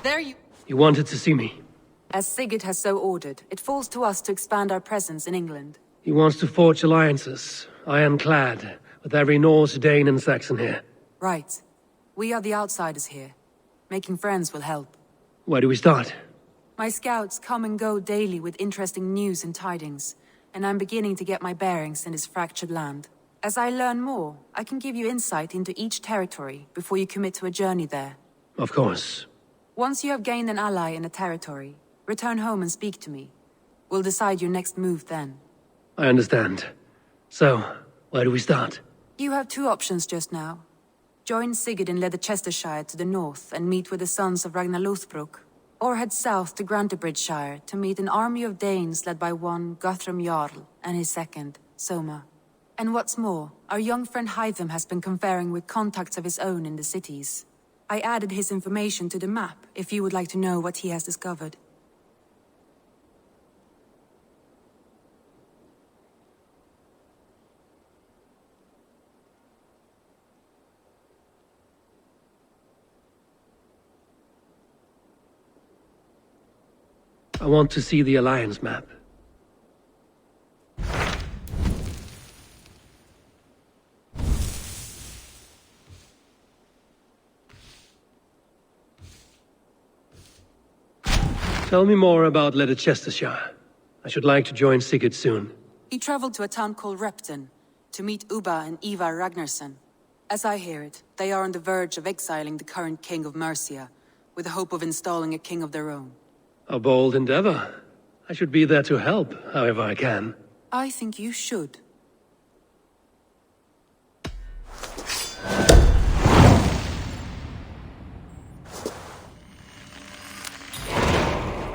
There you... You wanted to see me? As Sigurd has so ordered, it falls to us to expand our presence in England. He wants to forge alliances, ironclad, with every Norse, Dane and Saxon here. Right. We are the outsiders here. Making friends will help. Where do we start? My scouts come and go daily with interesting news and tidings, and I'm beginning to get my bearings in this fractured land. As I learn more, I can give you insight into each territory before you commit to a journey there. Of course. Once you have gained an ally in a territory, return home and speak to me. We'll decide your next move then. I understand. So, where do we start? You have two options just now. Join Sigurd in Leicestershire to the north and meet with the sons of Ragnar Lothbrok, or head south to Grantebridgeshire to meet an army of Danes led by one Guthrum Jarl and his second, Soma. And what's more, our young friend Hytham has been conferring with contacts of his own in the cities. I added his information to the map if you would like to know what he has discovered. I want to see the Alliance map. Tell me more about Leicestershire. I should like to join Sigurd soon. He traveled to a town called Repton to meet Ubba and Ivar Ragnarsson. As I hear it, they are on the verge of exiling the current king of Mercia, with the hope of installing a king of their own. A bold endeavor. I should be there to help, however I can. I think you should.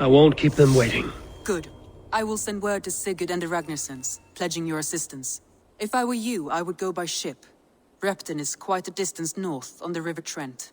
I won't keep them waiting. Good. I will send word to Sigurd and the Ragnarssons, pledging your assistance. If I were you, I would go by ship. Repton is quite a distance north, on the River Trent.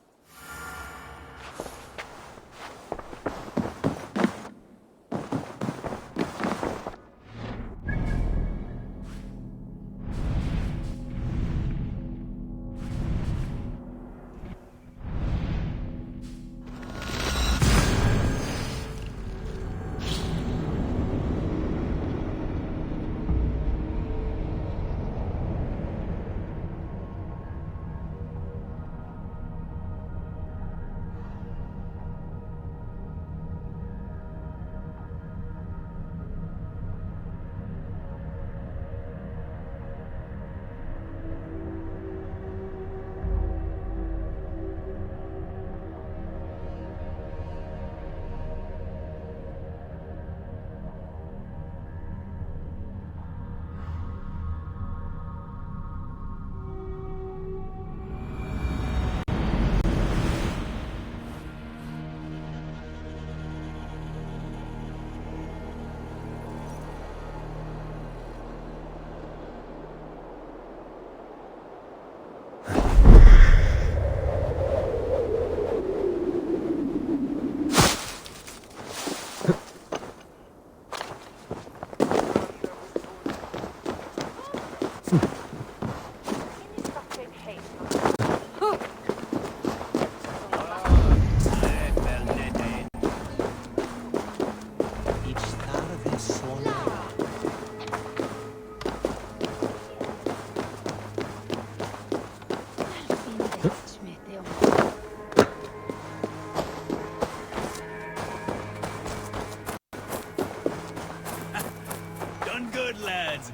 Done good, lads.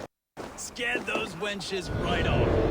Scared those wenches right off.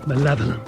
Malevolent.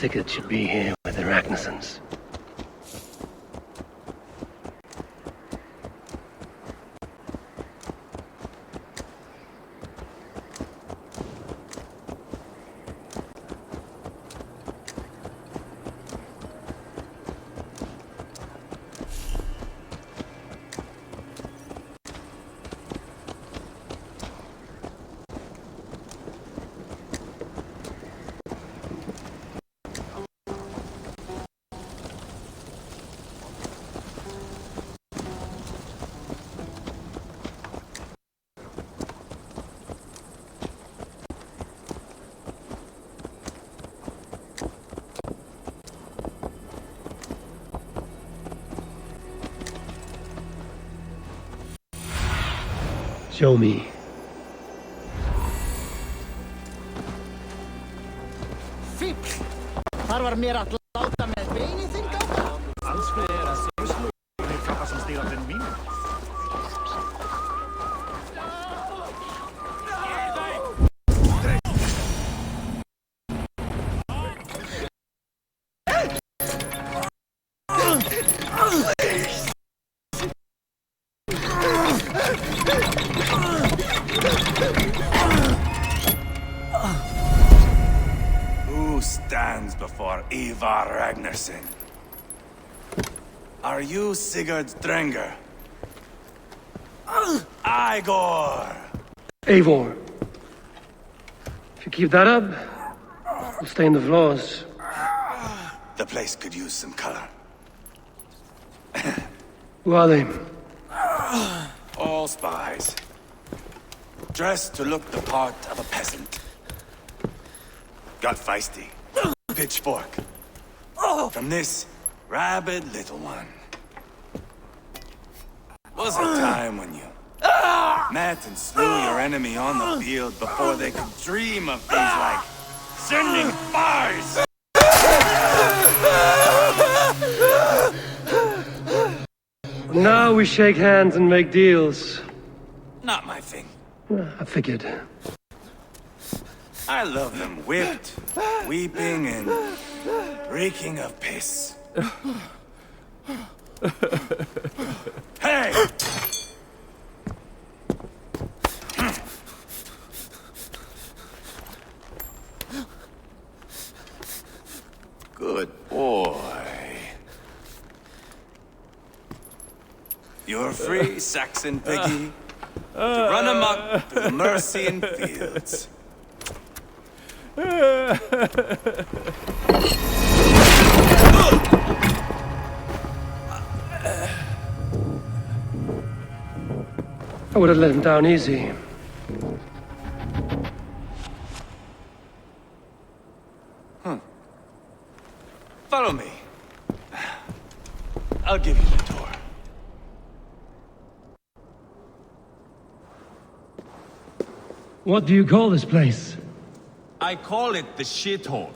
Sigurd should be here with the Ragnarsons. Show me. Fíbl! Þar var mér að láta með beini þinn ganga. Anspelar a Soslo. They kappa som stirrar den min. Who stands before Ivar Ragnarsson? Are you Sigurd Drenger? Igor! Eivor. If you keep that up, we'll stain the floors. The place could use some color. Who are they? All spies. Dressed to look the part of a peasant. Got feisty. Pitchfork. From this rabid little one. Was a time when you met and slew your enemy on the field before they could dream of things like sending spies! Now we shake hands and make deals. Not my thing. I figured. I love them whipped, weeping, and reeking of piss. Hey! Good boy. You're free, Saxon piggy, to run amok through the Mercian fields. I would have let him down easy. Follow me. I'll give you the tour. What do you call this place? I call it the shithole.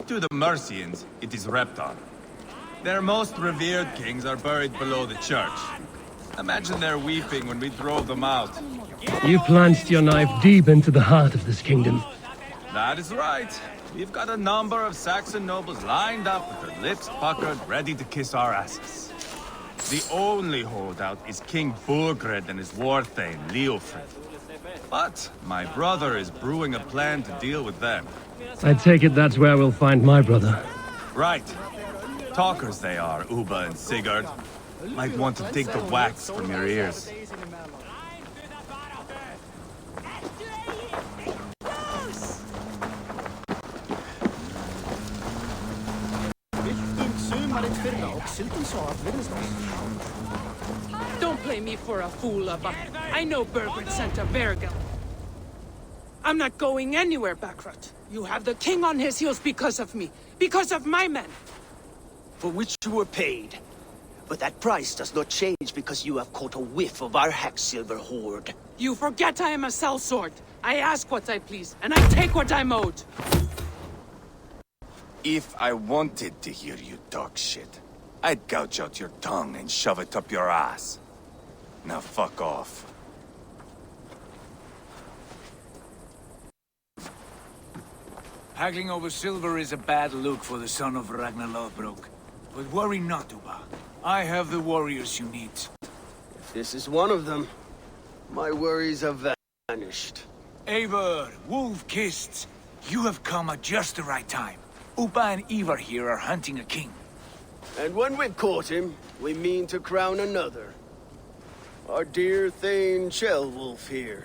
To the Mercians, it is Reptar. Their most revered kings are buried below the church. Imagine their weeping when we drove them out. You plunged your knife deep into the heart of this kingdom. That is right. We've got a number of Saxon nobles lined up with their lips puckered, ready to kiss our asses. The only holdout is King Burgred and his war thane, Leofrid. But my brother is brewing a plan to deal with them. I take it that's where we'll find my brother. Right. Talkers they are, Uba and Sigurd. Might want to take the wax from your ears. Don't play me for a fool, Abba. I know Bergred sent a Vergil. I'm not going anywhere, Backrot. You have the king on his heels because of me. Because of my men. For which you were paid. But that price does not change because you have caught a whiff of our Hacksilver hoard. You forget I am a sellsword. I ask what I please, and I take what I'm owed. If I wanted to hear you talk shit, I'd gouge out your tongue and shove it up your ass. Now fuck off. Haggling over silver is a bad look for the son of Ragnar Lothbrok. But worry not, Uba. I have the warriors you need. If this is one of them, my worries have vanished. Eivor, Wolf-Kissed, you have come at just the right time. Uba and Ivar here are hunting a king. And when we've caught him, we mean to crown another. Our dear Thane Ceolwulf here.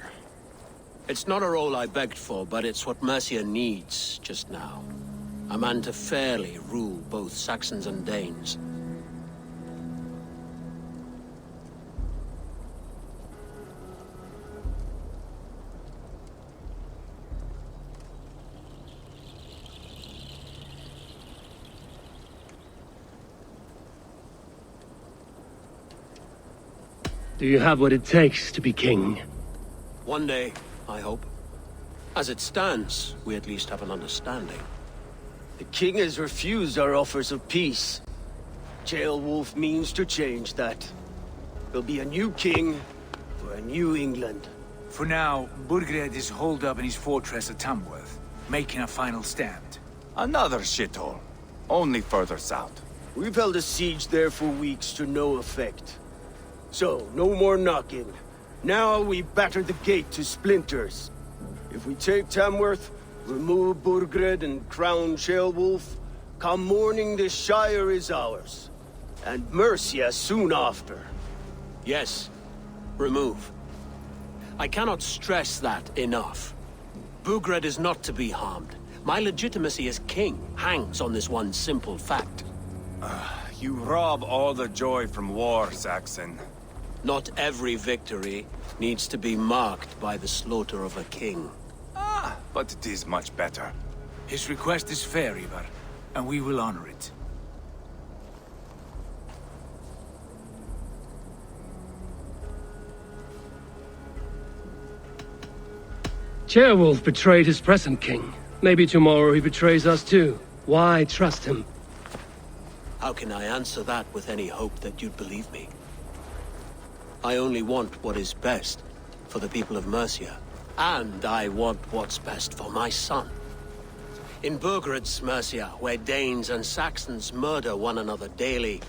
It's not a role I begged for, but it's what Mercia needs just now. A man to fairly rule both Saxons and Danes. Do you have what it takes to be king? One day, I hope. As it stands, we at least have an understanding. The king has refused our offers of peace. Ceolwulf means to change that. There'll be a new king for a new England. For now, Burgred is holed up in his fortress at Tamworth, making a final stand. Another shithole. Only further south. We've held a siege there for weeks to no effect. So, no more knocking. Now we batter the gate to splinters. If we take Tamworth, remove Burgred and crown Ceolwulf, come morning the Shire is ours. And Mercia soon after. Yes, remove. I cannot stress that enough. Burgred is not to be harmed. My legitimacy as king hangs on this one simple fact. You rob all the joy from war, Saxon. Not every victory needs to be marked by the slaughter of a king. But it is much better. His request is fair, Ivar, and we will honor it. Ceolwulf betrayed his present king. Maybe tomorrow he betrays us too. Why trust him? How can I answer that with any hope that you'd believe me? I only want what is best for the people of Mercia. And I want what's best for my son. In Burgred's Mercia, where Danes and Saxons murder one another daily,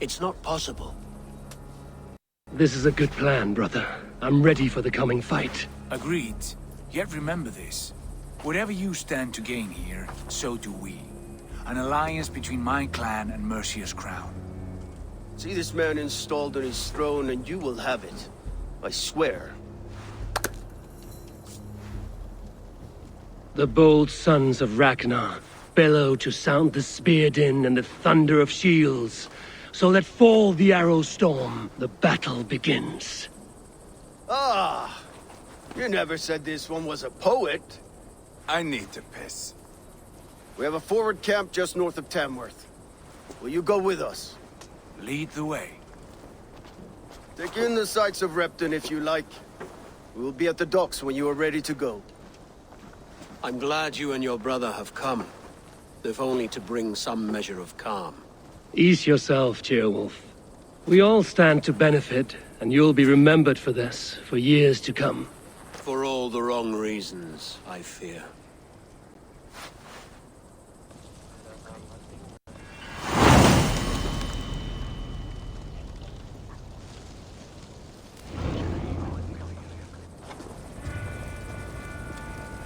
it's not possible. This is a good plan, brother. I'm ready for the coming fight. Agreed. Yet remember this. Whatever you stand to gain here, so do we. An alliance between my clan and Mercia's crown. See this man installed on his throne and you will have it. I swear. The bold sons of Ragnar bellow to sound the spear din and the thunder of shields. So let fall the arrow storm. The battle begins. Ah! You never said this one was a poet. I need to piss. We have a forward camp just north of Tamworth. Will you go with us? Lead the way. Take in the sights of Repton if you like. We will be at the docks when you are ready to go. I'm glad you and your brother have come, if only to bring some measure of calm. Ease yourself, Ceolwulf. We all stand to benefit, and you'll be remembered for this, for years to come. For all the wrong reasons, I fear.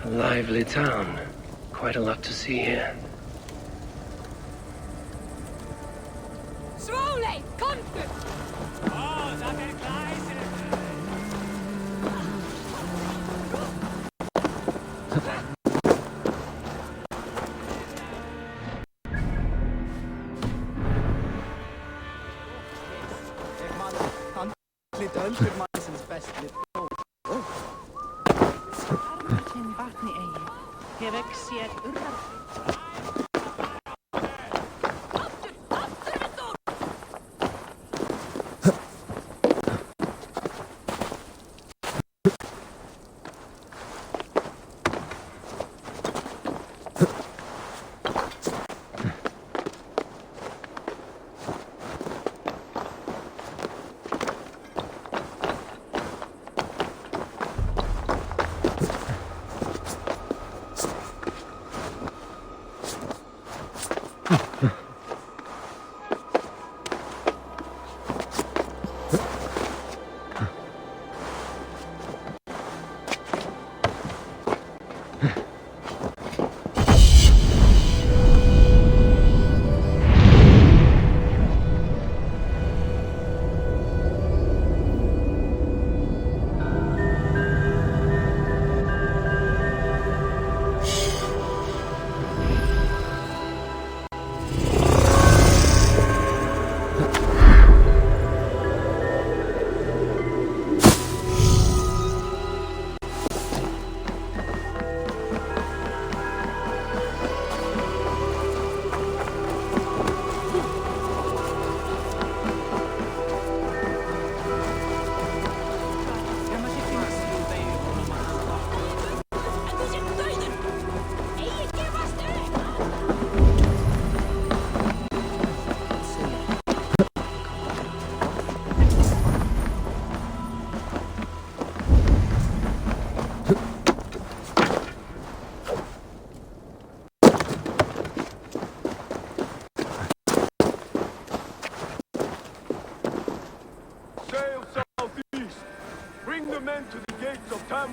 A lively town. Quite a lot to see here. Slowly, come! Lite öl till majsens bäst lite. Arvatin vatni ei. He veksiet yrrät.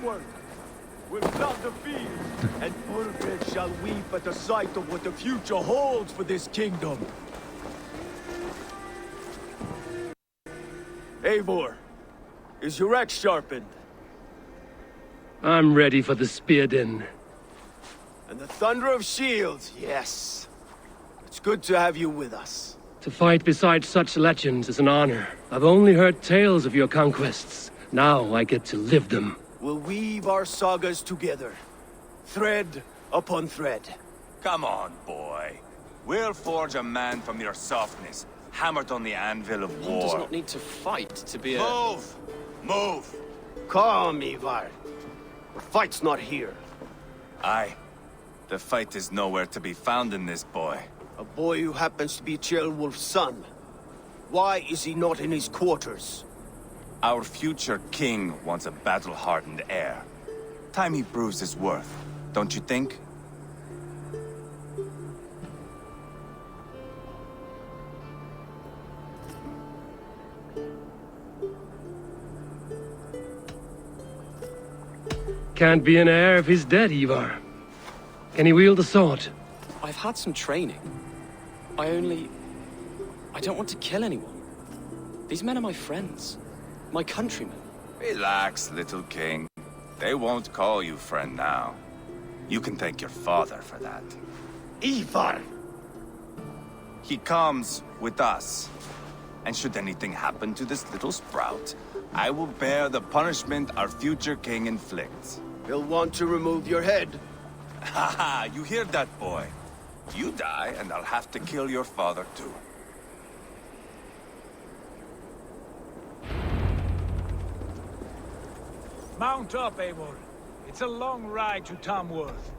onward! We'll flood the field, and Burgred shall weep at the sight of what the future holds for this kingdom. Eivor, is your axe sharpened? I'm ready for the spear din. And the thunder of shields, yes. It's good to have you with us. To fight beside such legends is an honor. I've only heard tales of your conquests. Now I get to live them. We'll weave our sagas together, thread upon thread. Come on, boy. We'll forge a man from your softness, hammered on the anvil of war. One does not need to fight to be a... Move! Move! Calm, Ivar. The fight's not here. Aye. The fight is nowhere to be found in this boy. A boy who happens to be Ceolwulf's son. Why is he not in his quarters? Our future king wants a battle-hardened heir. Time he proves his worth, don't you think? Can't be an heir if he's dead, Ivar. Can he wield a sword? I've had some training. I don't want to kill anyone. These men are my friends. My countrymen. Relax, little king. They won't call you friend now. You can thank your father for that. Ivar! He comes with us. And should anything happen to this little sprout, I will bear the punishment our future king inflicts. He'll want to remove your head. Haha, you hear that, boy? You die, and I'll have to kill your father, too. Mount up, Eivor. It's a long ride to Tamworth.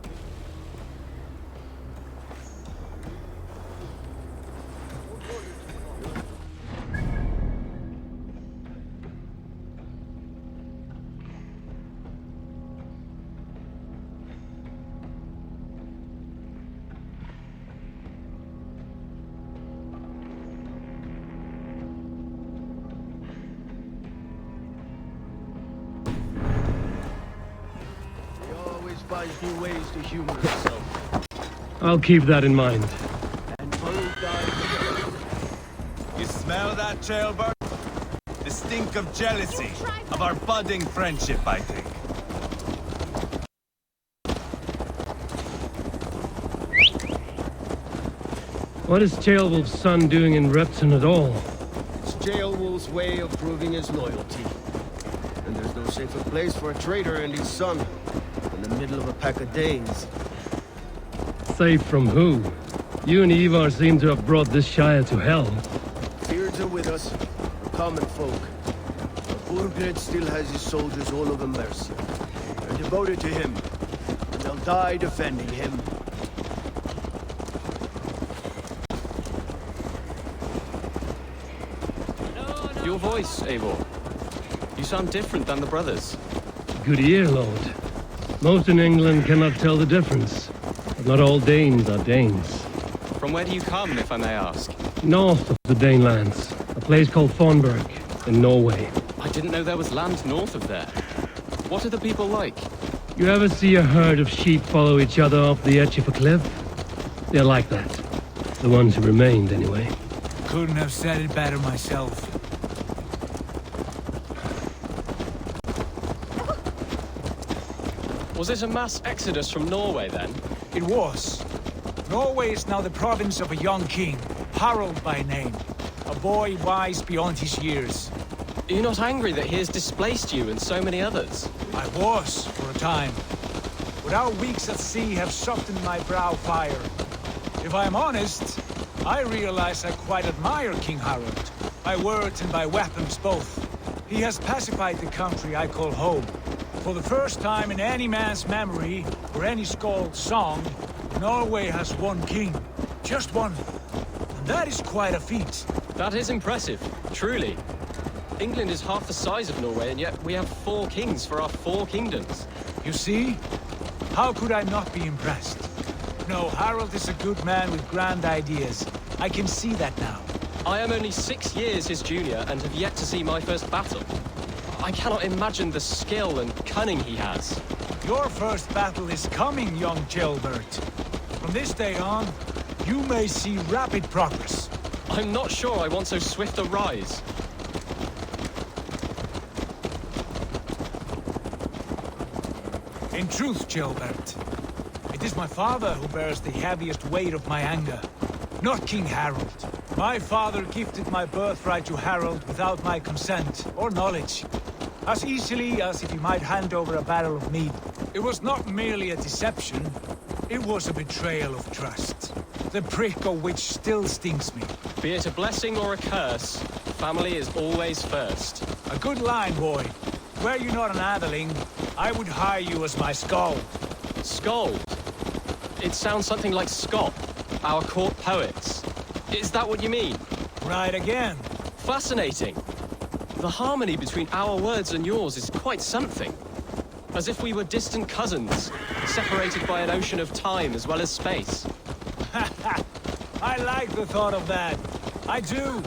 Finds new ways to humor himself. I'll keep that in mind. And both died. You smell that, Ceolbert? The stink of jealousy, of our budding friendship, I think. What is Ceolwulf's son doing in Repton at all? It's Ceolwulf's way of proving his loyalty. And there's no safer place for a traitor and his son in the middle of a pack of Danes. Safe from who? You and Ivar seem to have brought this Shire to hell. Beards are with us, we're common folk. But Burgred still has his soldiers all over Mercia. They're devoted to him, and they'll die defending him. Your voice, Eivor. You sound different than the brothers. Good ear, Lord. Most in England cannot tell the difference. But not all Danes are Danes. From where do you come, if I may ask? North of the Danelands. A place called Thornburg, in Norway. I didn't know there was land north of there. What are the people like? You ever see a herd of sheep follow each other off the edge of a cliff? They're like that. The ones who remained, anyway. Couldn't have said it better myself. Was it a mass exodus from Norway, then? It was. Norway is now the province of a young king, Harald by name. A boy wise beyond his years. Are you not angry that he has displaced you and so many others? I was, for a time. But our weeks at sea have softened my brow fire. If I am honest, I realize I quite admire King Harald. By words and by weapons both. He has pacified the country I call home. For the first time in any man's memory, or any skald's song, Norway has one king. Just one. And that is quite a feat. That is impressive, truly. England is half the size of Norway, and yet we have 4 kings for our 4 kingdoms. You see? How could I not be impressed? No, Harald is a good man with grand ideas. I can see that now. I am only 6 years his junior and have yet to see my first battle. I cannot imagine the skill and cunning he has. Your first battle is coming, young Gilbert. From this day on, you may see rapid progress. I'm not sure I want so swift a rise. In truth, Gilbert, it is my father who bears the heaviest weight of my anger, not King Harold. My father gifted my birthright to Harold without my consent or knowledge, as easily as if he might hand over a barrel of mead. It was not merely a deception, it was a betrayal of trust, the prick of which still stings me. Be it a blessing or a curse, family is always first. A good line, boy. Were you not an atheling, I would hire you as my skald. Skald? It sounds something like Scott, our court poets. Is that what you mean? Right again. Fascinating. The harmony between our words and yours is quite something. As if we were distant cousins, separated by an ocean of time as well as space. I like the thought of that. I do.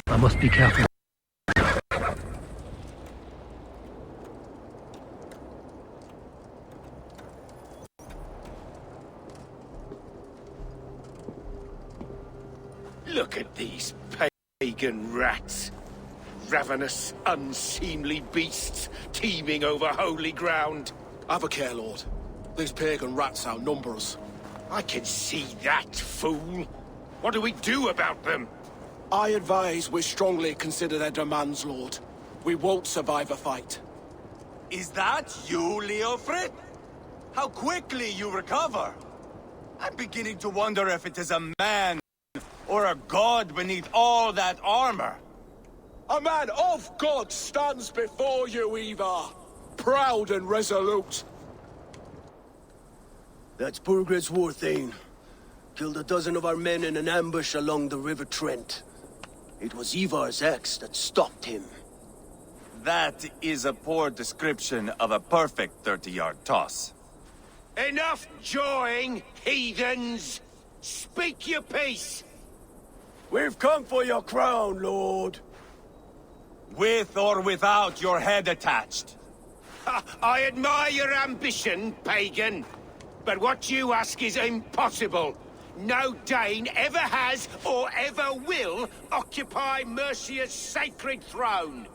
I must be careful. Look at these pagan rats. Ravenous, unseemly beasts teeming over holy ground. Have a care, Lord. These pagan rats outnumber us. I can see that, fool. What do we do about them? I advise we strongly consider their demands, Lord. We won't survive a fight. Is that you, Leofrid? How quickly you recover! I'm beginning to wonder if it is a man or a god beneath all that armor. A man of God stands before you, Ivar. Proud and resolute. That's Burgred's war thane. Killed a dozen of our men in an ambush along the River Trent. It was Ivar's axe that stopped him. That is a poor description of a perfect 30-yard toss. Enough jawing, heathens! Speak your piece! We've come for your crown, Lord. With or without your head attached. I admire your ambition, pagan. But what you ask is impossible. No Dane ever has or ever will occupy Mercia's sacred throne.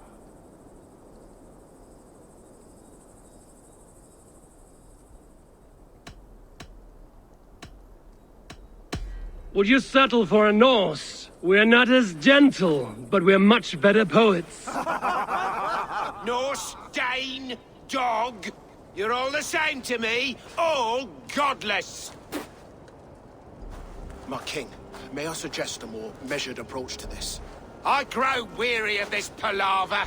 Would you settle for a Norse? We're not as gentle, but we're much better poets. Norse, Dane, dog. You're all the same to me. All godless. My king, may I suggest a more measured approach to this? I grow weary of this palaver.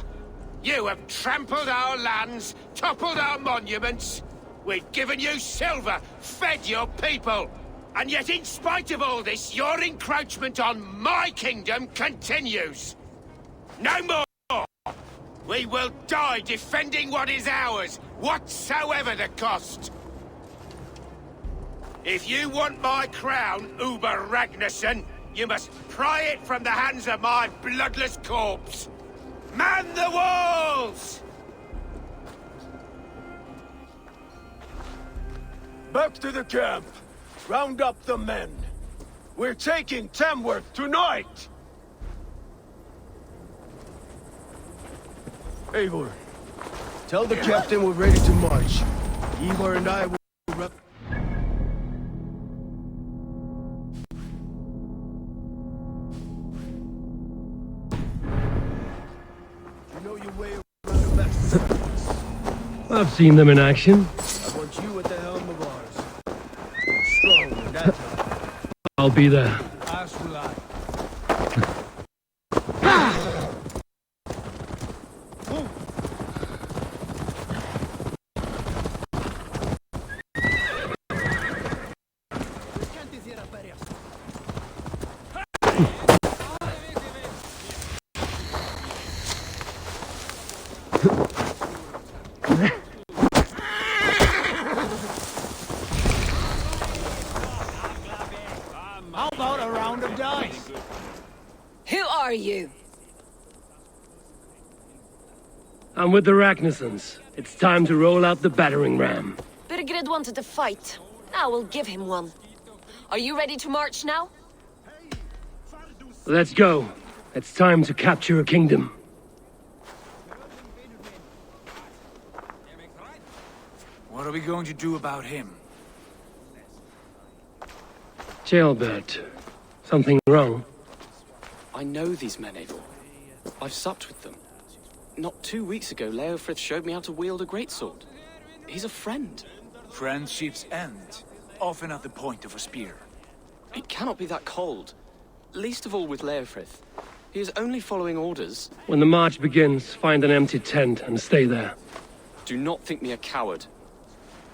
You have trampled our lands, toppled our monuments. We've given you silver, fed your people. And yet, in spite of all this, your encroachment on my kingdom continues. No more! We will die defending what is ours, whatsoever the cost. If you want my crown, Uber Ragnarsson, you must pry it from the hands of my bloodless corpse. Man the walls! Back to the camp. Round up the men. We're taking Tamworth tonight! Eivor, tell the captain we're ready to march. Eivor and I will... You know your way around the bastards. I've seen them in action. I want you at the helm of ours. Strong and agile. I'll be there. As will I. How about a round of dice? Who are you? I'm with the Ragnarssons. It's time to roll out the battering ram. Birgred wanted to fight. Now we'll give him one. Are you ready to march now? Let's go. It's time to capture a kingdom. What are we going to do about him? Jailbird. Something wrong? I know these men, Eivor. I've supped with them. Not 2 weeks ago, Leofrith showed me how to wield a greatsword. He's a friend. Friendships end, often at the point of a spear. It cannot be that cold. Least of all with Leofrith. He is only following orders. When the march begins, find an empty tent and stay there. Do not think me a coward.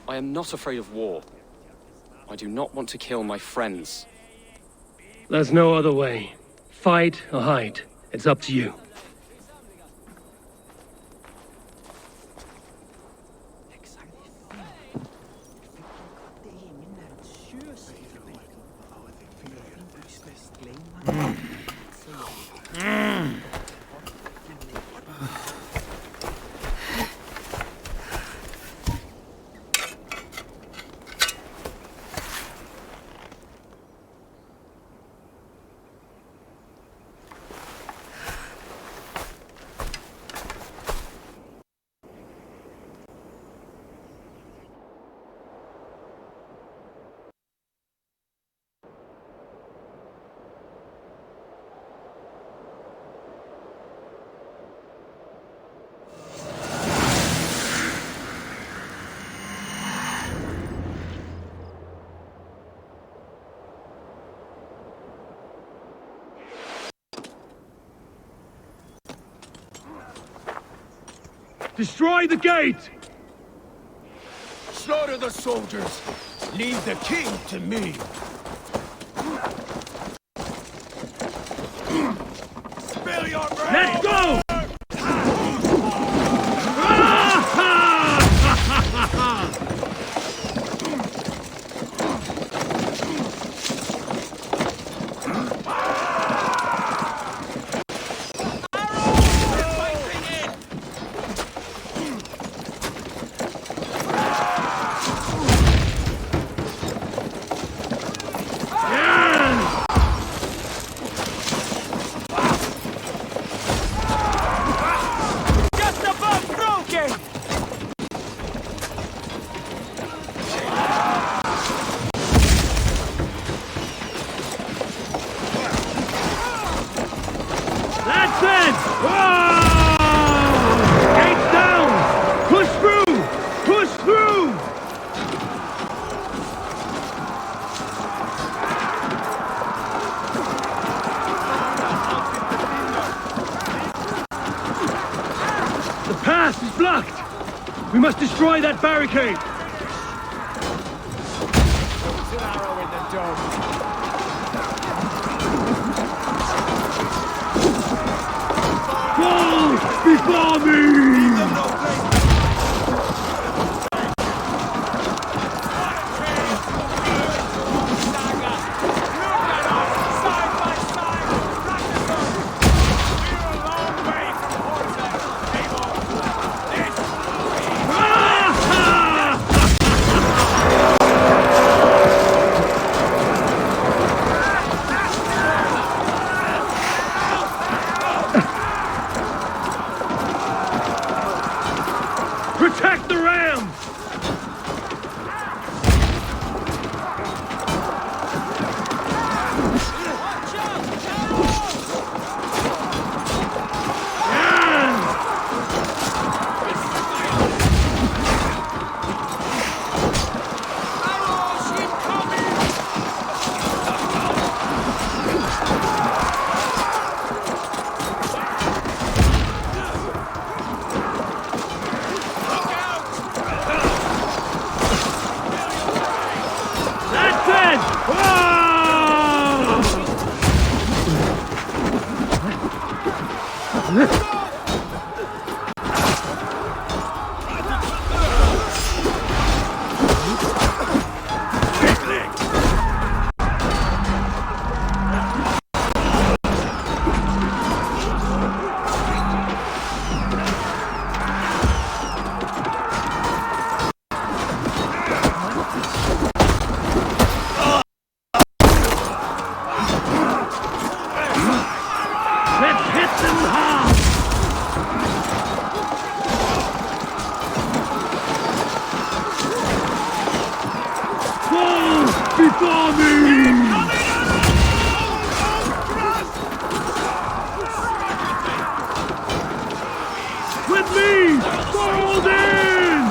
I am not afraid of war. I do not want to kill my friends. There's no other way. Fight or hide. It's up to you. Destroy the gate! Slaughter the soldiers! Leave the king to me! Spill your breath! Let's go! We must destroy that barricade! An arrow in the dome. Fall before me! ram! Before me! With me! Fold in!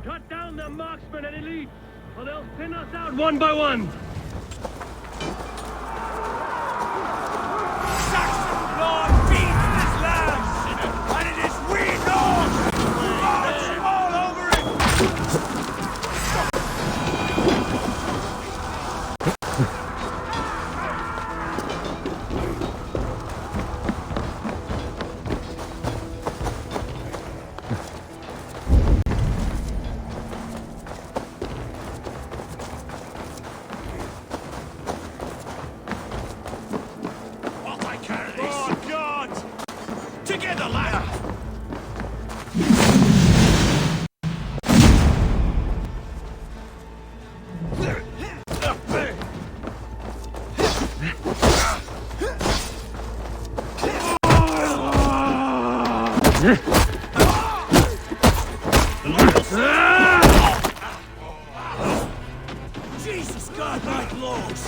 Cut down the marksmen and elites, or they'll thin us out one by one! Saxon blood beats this land, and it is we North! March all over it! Together, lad! Jesus God, my blows!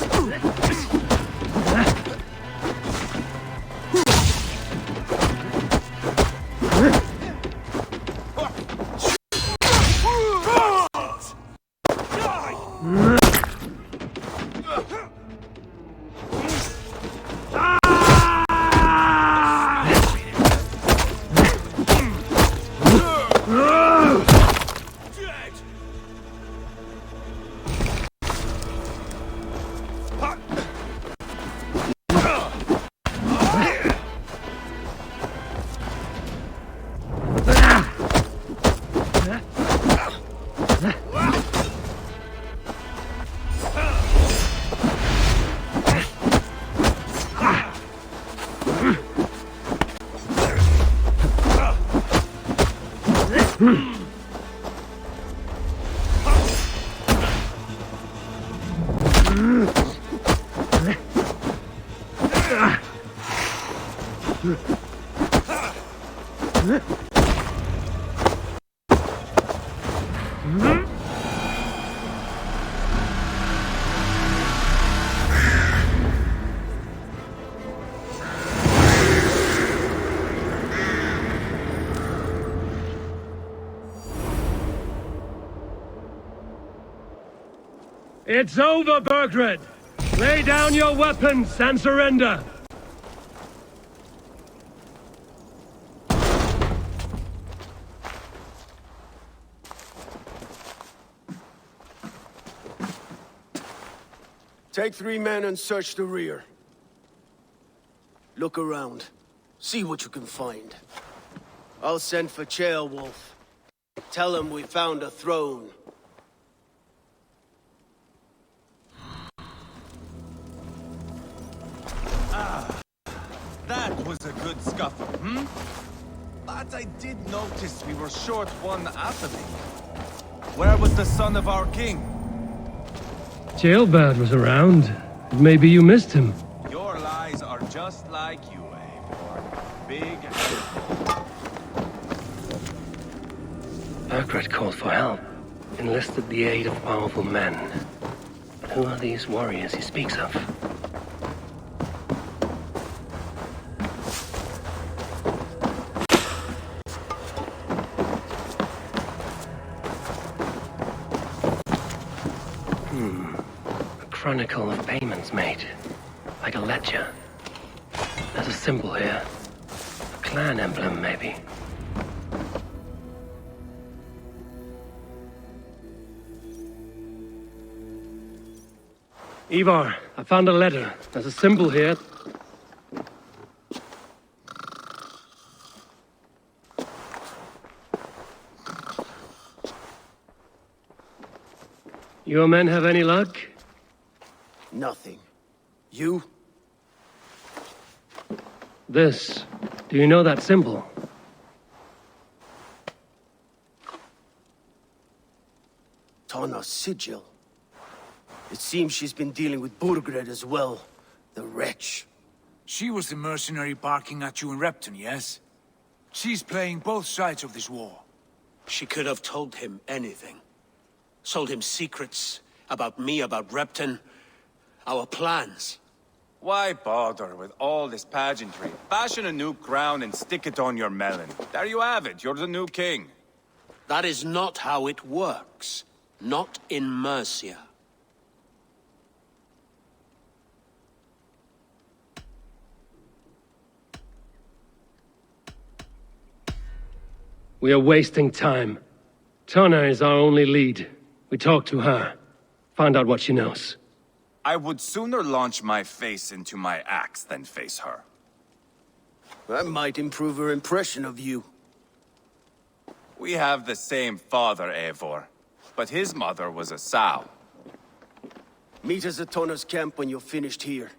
It's over, Burgred! Lay down your weapons and surrender! Take 3 men and search the rear. Look around. See what you can find. I'll send for Ceolwulf. Tell him we found a throne. That was a good scuffle, hmm? But I did notice we were short one athlete. Where was the son of our king? Jailbird was around. Maybe you missed him. Your lies are just like you, Eivor. Big Burgred called for help. Enlisted the aid of powerful men. But who are these warriors he speaks of? A chronicle of payments made. Like a ledger. There's a symbol here. A clan emblem, maybe. Ivar, I found a letter. There's a symbol here. Your men have any luck? Nothing. You? This. Do you know that symbol? Tana's sigil. It seems she's been dealing with Burgred as well. The wretch. She was the mercenary barking at you in Repton, yes? She's playing both sides of this war. She could have told him anything. Sold him secrets about me, about Repton, our plans. Why bother with all this pageantry? Fashion a new crown and stick it on your melon. There you have it, you're the new king. That is not how it works. Not in Mercia. We are wasting time. Tana is our only lead. We talk to her. Find out what she knows. I would sooner launch my face into my axe than face her. That might improve her impression of you. We have the same father, Eivor. But his mother was a sow. Meet us at Tana's camp when you're finished here.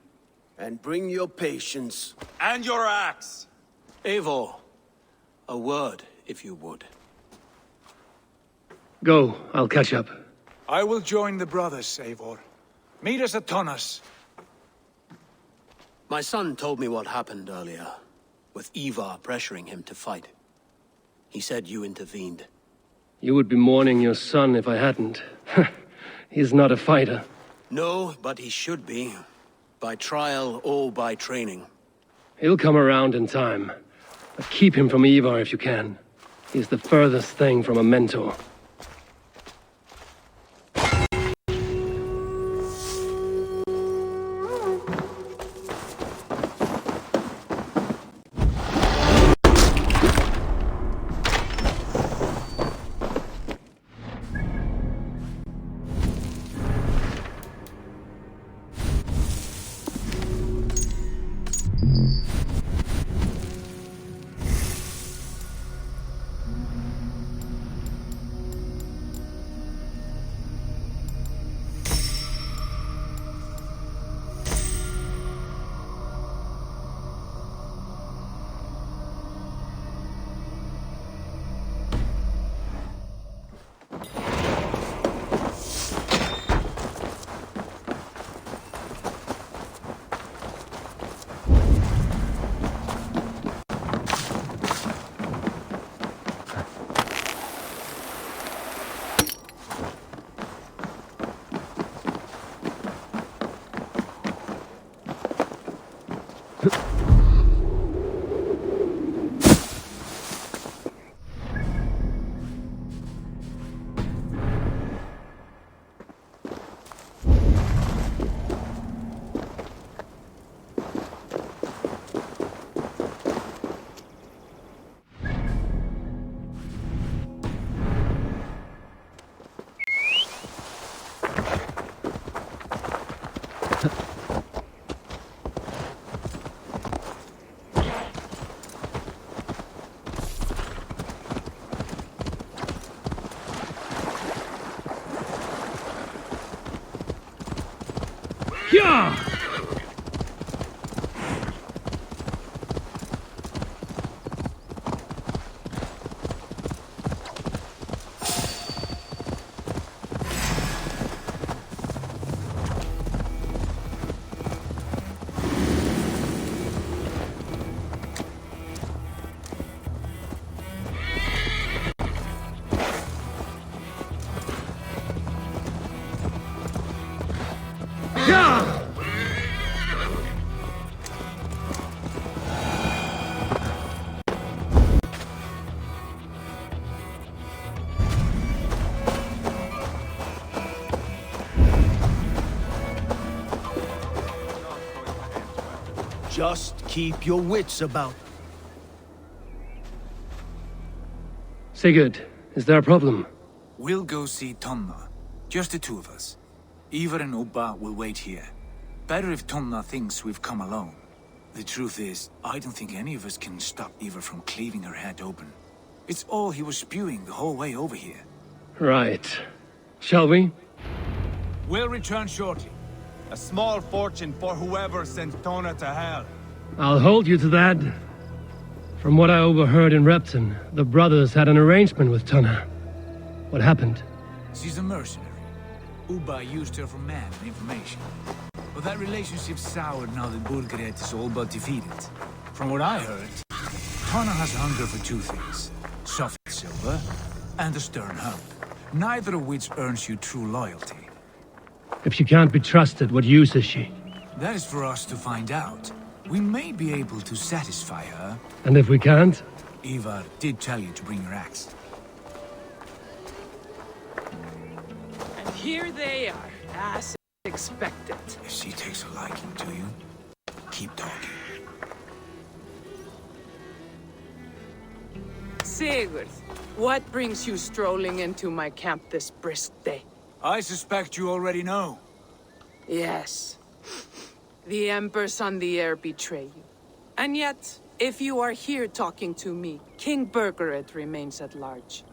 And bring your patience. And your axe! Eivor, a word, if you would. Go, I'll catch up. I will join the brothers, Eivor. Meet us at Tana's. My son told me what happened earlier, with Ivar pressuring him to fight. He said you intervened. You would be mourning your son if I hadn't. He's not a fighter. No, but he should be. By trial or by training. He'll come around in time. But keep him from Ivar if you can. He's the furthest thing from a mentor. Yeah! Just keep your wits about. Sigurd, is there a problem? We'll go see Tonna. Just the two of us. Ivar and Ubba will wait here. Better if Tonna thinks we've come alone. The truth is, I don't think any of us can stop Ivar from cleaving her head open. It's all he was spewing the whole way over here. Right. Shall we? We'll return shortly. A small fortune for whoever sent Tona to hell. I'll hold you to that. From what I overheard in Repton, the brothers had an arrangement with Tunna. What happened? She's a mercenary. Ubba used her for man and information. But that relationship soured now that Burgred is all but defeated. From what I heard, Tonna has a hunger for two things. Soft silver and a stern hump. Neither of which earns you true loyalty. If she can't be trusted, what use is she? That is for us to find out. We may be able to satisfy her. And if we can't? Ivar did tell you to bring your axe. And here they are, as expected. If she takes a liking to you, keep talking. Sigurd, what brings you strolling into my camp this brisk day? I suspect you already know. Yes. The Embers on the air betray you. And yet, if you are here talking to me, King Burgred remains at large.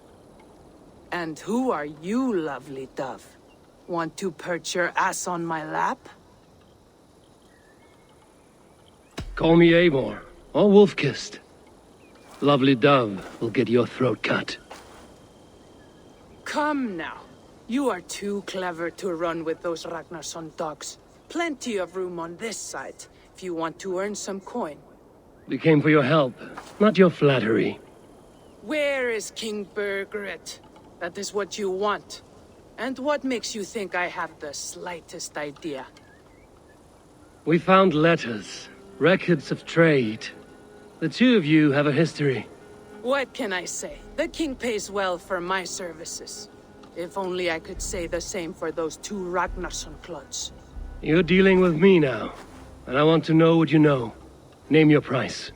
And who are you, lovely dove? Want to perch your ass on my lap? Call me Eivor, or Wolf-Kissed. Lovely dove will get your throat cut. Come now. You are too clever to run with those Ragnarsson dogs. Plenty of room on this side, if you want to earn some coin. We came for your help, not your flattery. Where is King Burgred? That is what you want. And what makes you think I have the slightest idea? We found letters, records of trade. The two of you have a history. What can I say? The king pays well for my services. If only I could say the same for those two Ragnarsson clods. You're dealing with me now, and I want to know what you know. Name your price.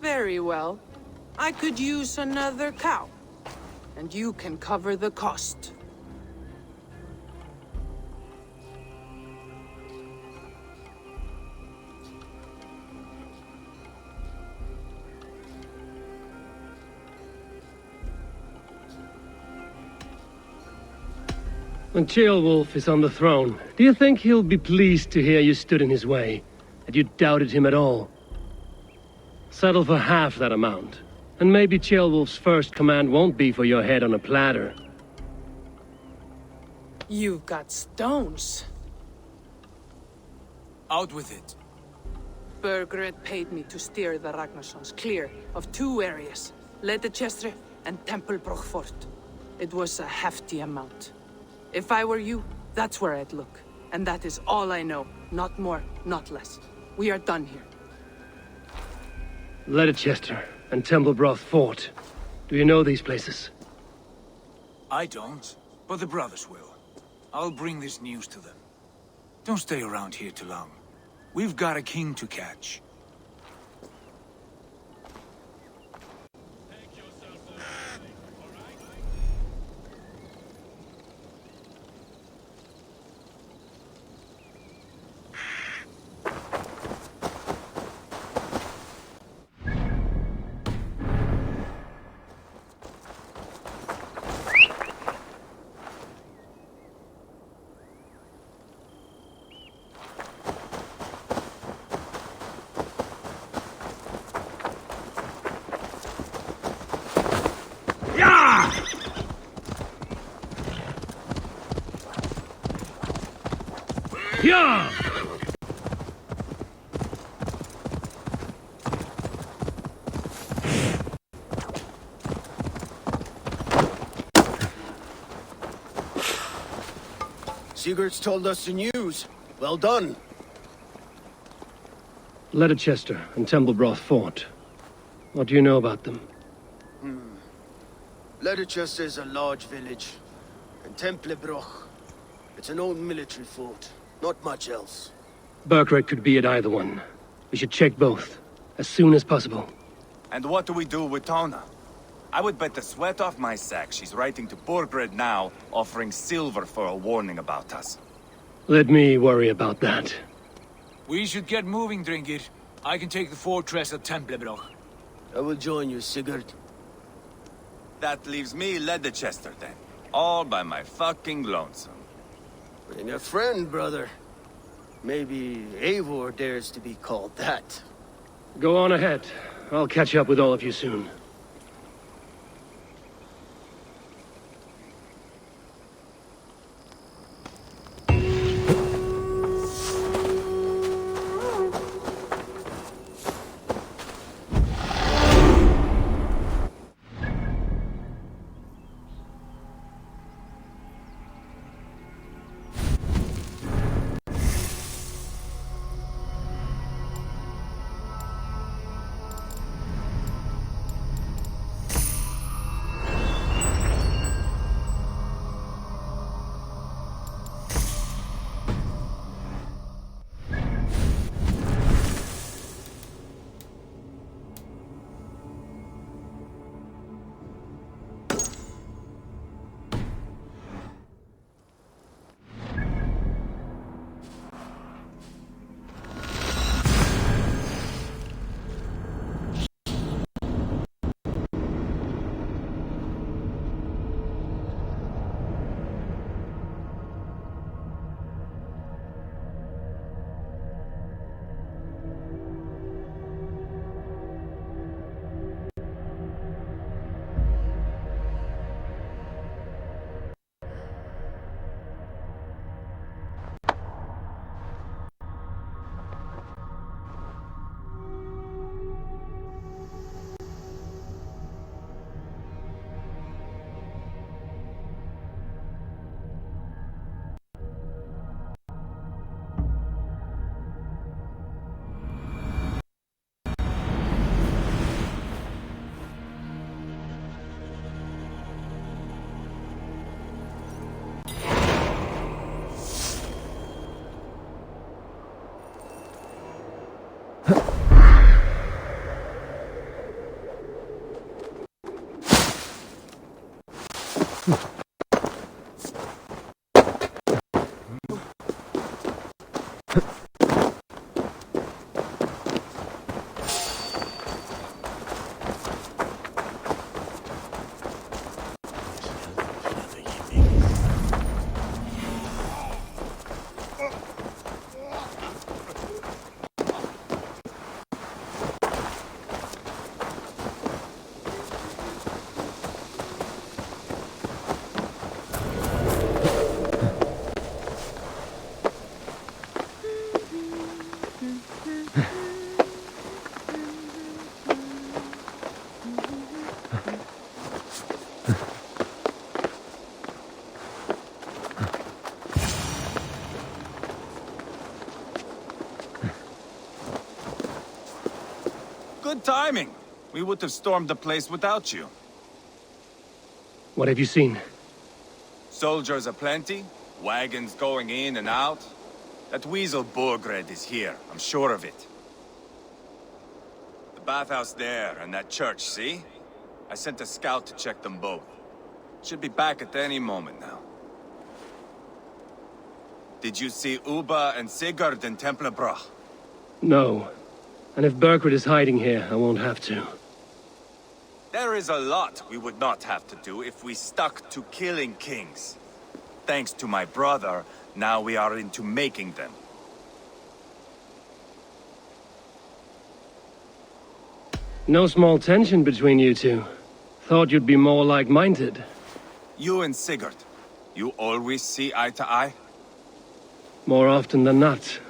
Very well. I could use another cow. And you can cover the cost. When Ceolwulf is on the throne, do you think he'll be pleased to hear you stood in his way? That you doubted him at all? Settle for half that amount. And maybe Ceolwulf's first command won't be for your head on a platter. You've got stones. Out with it. Burgred paid me to steer the Ragnarssons clear of two areas. Leitechester and Tempelbroch Fort. It was a hefty amount. If I were you, that's where I'd look. And that is all I know. Not more, not less. We are done here. Leitechester and Tempelbroch Fort. Do you know these places? I don't, but the brothers will. I'll bring this news to them. Don't stay around here too long. We've got a king to catch. Yeah! Sigurd's told us the news. Well done. Leicester and Templebroth fought. What do you know about them? Leicester is a large village. And Templebroch, it's an old military fort. Not much else. Burkred could be at either one. We should check both, as soon as possible. And what do we do with Tona? I would bet the sweat off my sack she's writing to Burkred now, offering silver for a warning about us. Let me worry about that. We should get moving, Drinkir. I can take the fortress at Templebroch. I will join you, Sigurd. That leaves me Leicester then. All by my fucking lonesome. Bring a friend, brother. Maybe Eivor dares to be called that. Go on ahead. I'll catch up with all of you soon. Good timing. We would have stormed the place without you. What have you seen? Soldiers aplenty, wagons going in and out. That weasel Burgred is here, I'm sure of it. The bathhouse there and that church, see? I sent a scout to check them both. Should be back at any moment now. Did you see Uba and Sigurd in Templebroch? No. And if Burkred is hiding here, I won't have to. There is a lot we would not have to do if we stuck to killing kings. Thanks to my brother, now we are into making them. No small tension between you two. Thought you'd be more like-minded. You and Sigurd, you always see eye to eye? More often than not.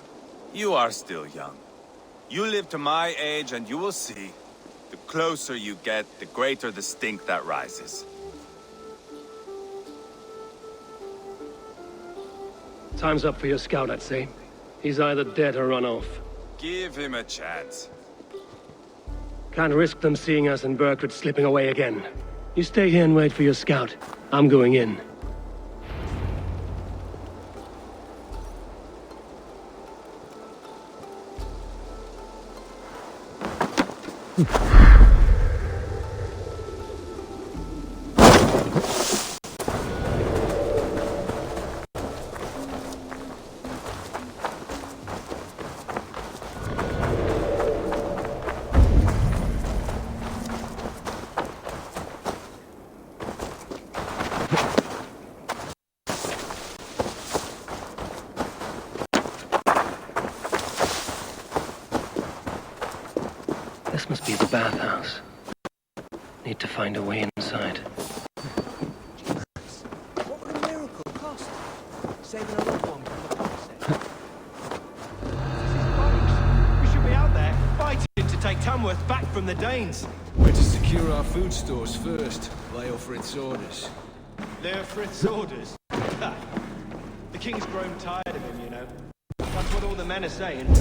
You are still young. You live to my age and you will see. The closer you get, the greater the stink that rises. Time's up for your scout, I'd say. He's either dead or run off. Give him a chance. Can't risk them seeing us and Burkred slipping away again. You stay here and wait for your scout. I'm going in. This must be the bathhouse. Need to find a way inside. What would a miracle cost? Saving a loved one from the process. We should be out there, fighting to take Tamworth back from the Danes. We're to secure our food stores first, Leofrith's orders. Leofrith's orders? The king's grown tired of him, you know. That's what all the men are saying.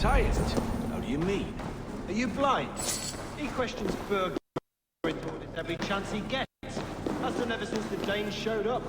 Tired? How do you mean? Are you blind? He questions Berg every chance he gets. That's done ever since the Danes showed up.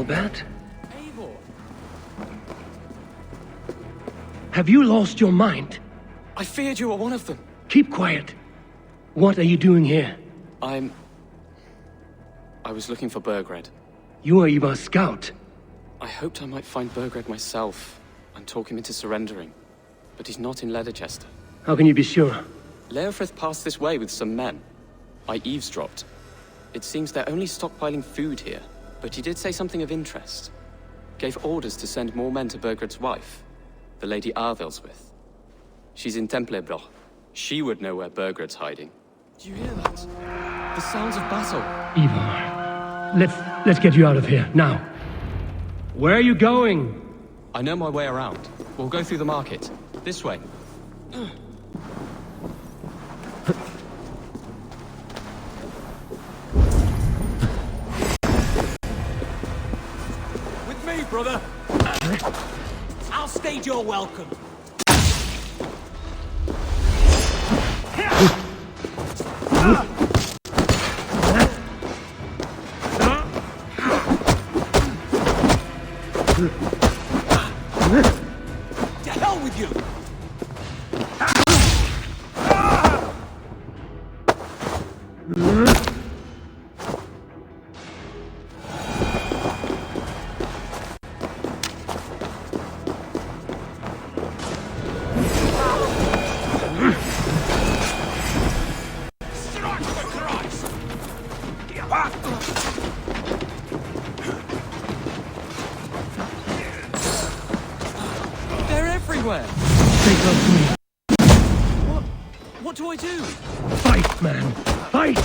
Bat? Have you lost your mind? I feared you were one of them. Keep quiet. What are you doing here? I was looking for Burgred. You are Ivar's scout. I hoped I might find Burgred myself and talk him into surrendering. But he's not in Leatherchester. How can you be sure? Leofrith passed this way with some men. I eavesdropped. It seems they're only stockpiling food here. But he did say something of interest. Gave orders to send more men to Burgred's wife, the Lady Arvelswith. She's in Templebloch. She would know where Burgred's hiding. Do you hear that? The sounds of battle. Ivar, let's get you out of here, now. Where are you going? I know my way around. We'll go through the market. This way. Brother, I'll state your welcome. To hell with you! They're everywhere! Stay close to me. What do I do? Fight, man! Fight!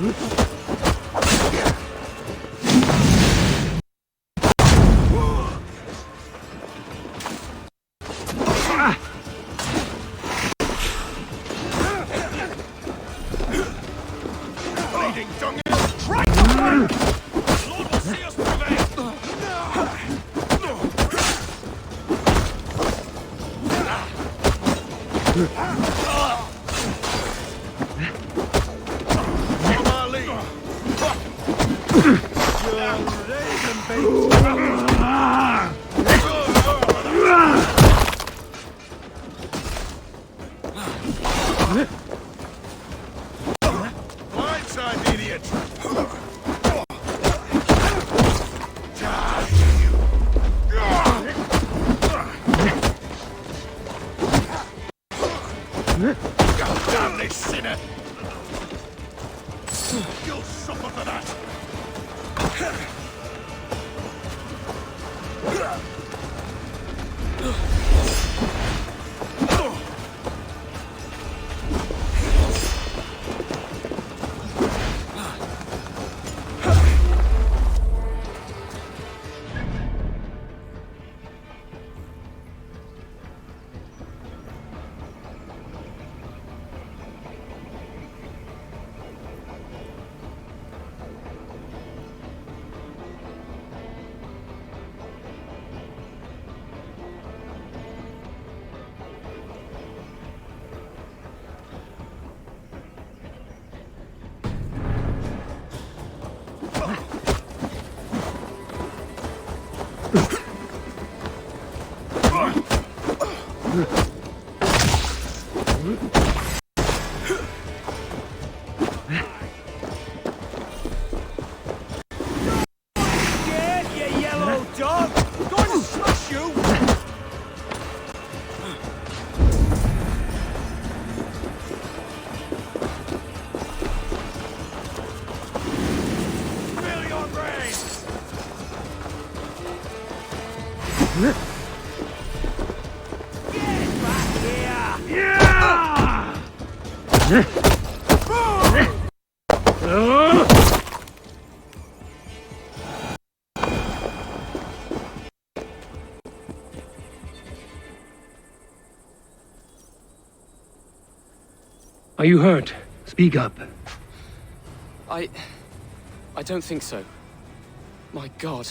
Bleeding dung is try to fight! The Lord will see us prevail! Follow my lead! You're raising bait! Blindside, idiot! Damn this sinner! You'll suffer for that! Are you hurt? Speak up. I don't think so. My God.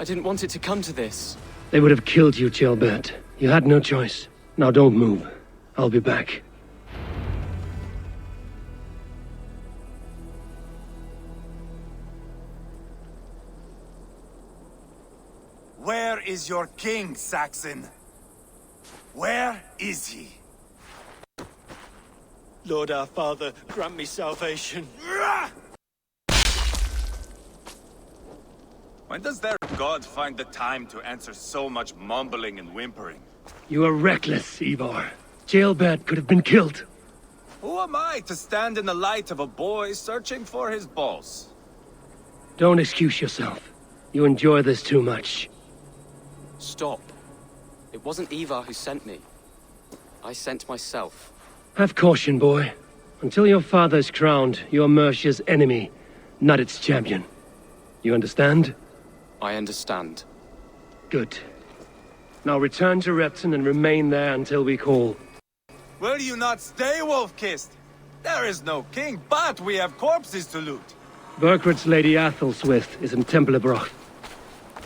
I didn't want it to come to this. They would have killed you, Chilbert. You had no choice. Now don't move. I'll be back. Where is your king, Saxon? Where is he? Lord our Father, grant me salvation. When does their god find the time to answer so much mumbling and whimpering? You are reckless, Ivar. Chilbert could have been killed. Who am I to stand in the light of a boy searching for his balls? Don't excuse yourself. You enjoy this too much. Stop. It wasn't Ivar who sent me. I sent myself. Have caution, boy. Until your father's crowned, you're Mercia's enemy, not its champion. You understand? I understand. Good. Now return to Repton and remain there until we call. Will you not stay, Wolf-Kissed? There is no king, but we have corpses to loot. Burkred's Lady Athelswith is in Templebroch.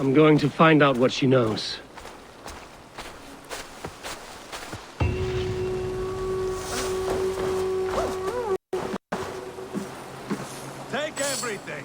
I'm going to find out what she knows. Take everything.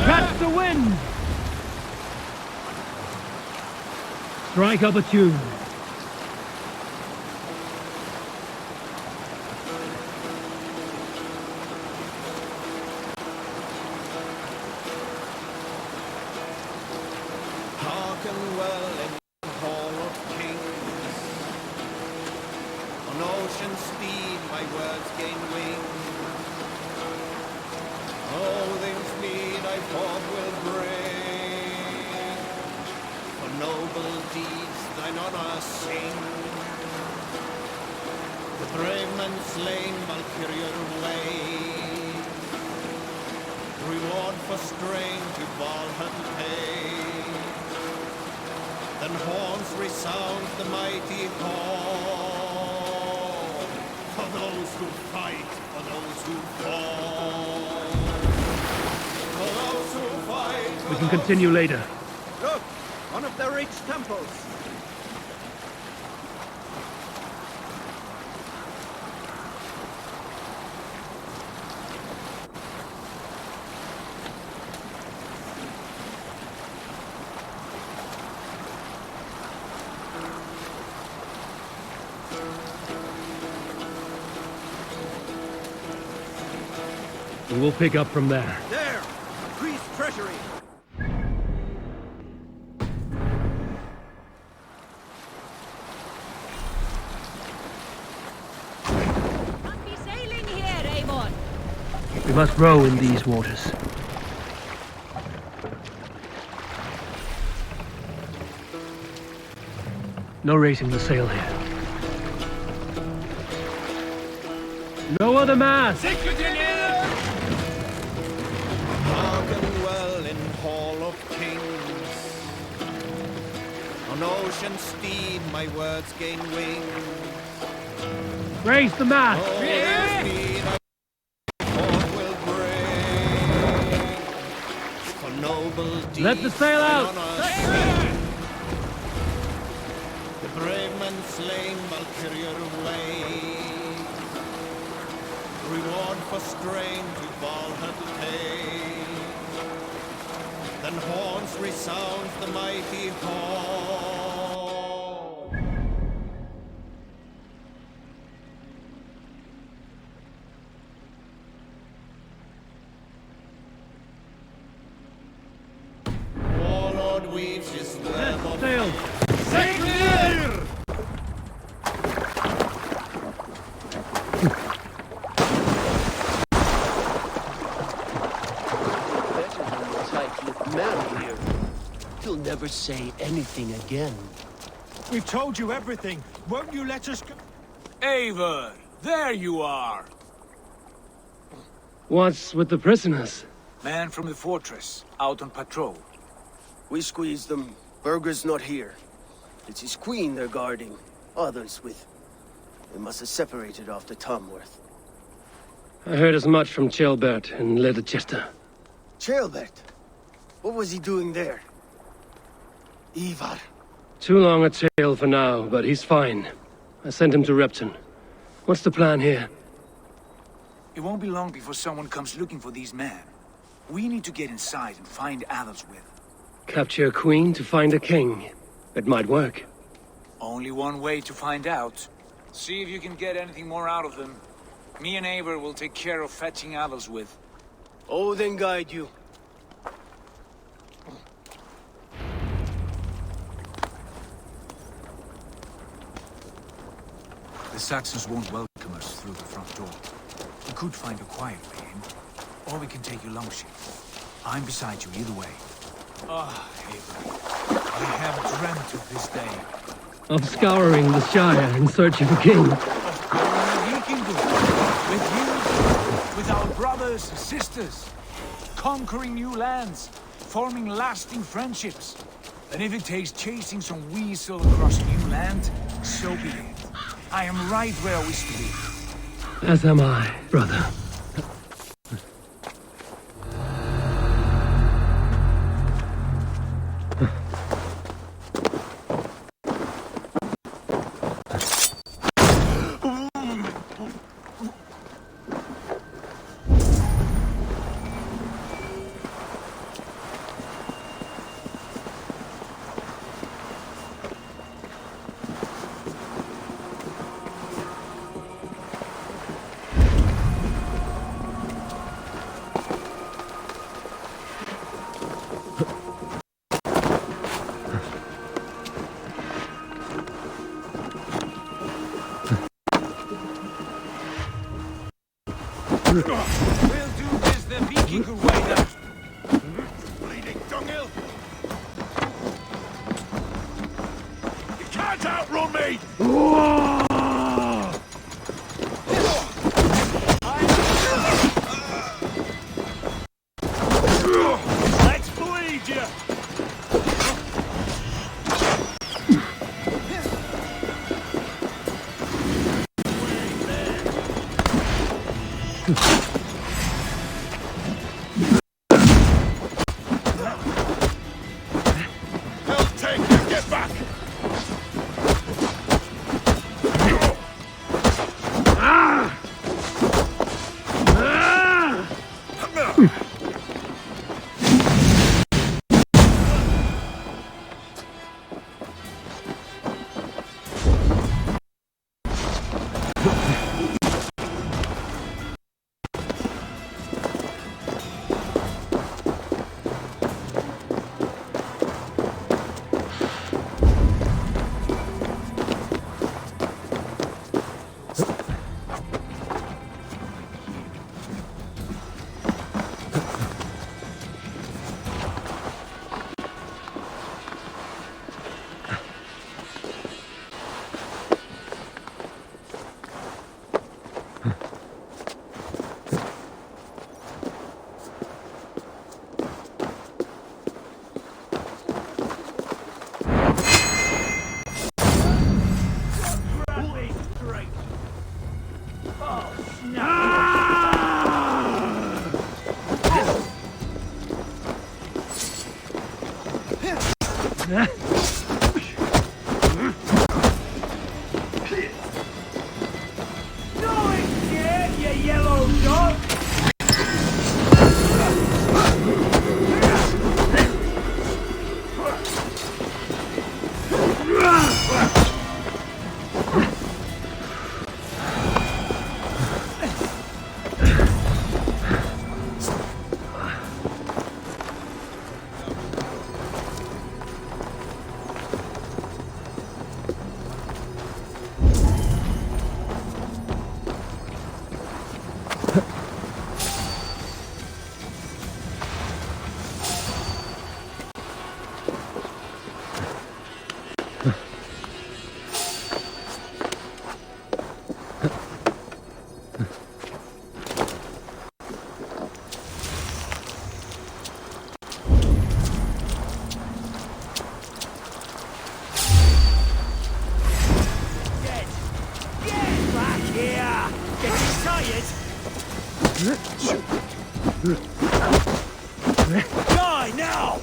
Catch the wind! Strike up a tune. Hearken well in hall of kings. On ocean steed my words gain wing. All things mean I thought will bring. For noble deeds thine honor sing. The brave men slain Valkyrian way. Reward for strain to Valhalla pay. Then horns resound the mighty call. For those who fight, for those who fall. For those who fight. We can continue later. Look, one of the rich temples. We will pick up from there. There! Priest treasury! Must be sailing here, Avon. We must row in these waters. No raising the sail here. No other mast! Hearken well in hall of kings. On ocean steed my words gain wing. Raise the mast! All the speed I thought will bring. For noble deeds Let the sail out! and honor sing. The brave men slain Valkyrian way. Reward for strain to Valhalla pay. Then horns resound the mighty hall. Warlord weaves his web of sail! He'll never say anything again. We've told you everything. Won't you let us go? Eivor, there you are. What's with the prisoners? Man from the fortress, out on patrol. We squeezed them. Berger's not here. It's his queen they're guarding. Others with... They must have separated after Tamworth. I heard as much from Ceolbert and Leicester. Ceolbert? What was he doing there? Ivar. Too long a tale for now, but he's fine. I sent him to Repton. What's the plan here? It won't be long before someone comes looking for these men. We need to get inside and find Adelswith. Capture a queen to find a king. It might work. Only one way to find out. See if you can get anything more out of them. Me and Eivor will take care of fetching Adelswith. Odin guide you. The Saxons won't welcome us through the front door. We could find a quiet way in, or we can take your longship. I'm beside you either way. Ah, Eivor. I have dreamt of this day. Of scouring the Shire in search of a king. Of going a Viking with you, with our brothers and sisters, conquering new lands, forming lasting friendships. And if it takes chasing some weasel across new land, so be it. I am right where I wish to be. As am I, brother. do this the Viking way then. Bleeding dunghill! You can't outrun me! Let's bleed you! Hell take you, get back! Die now!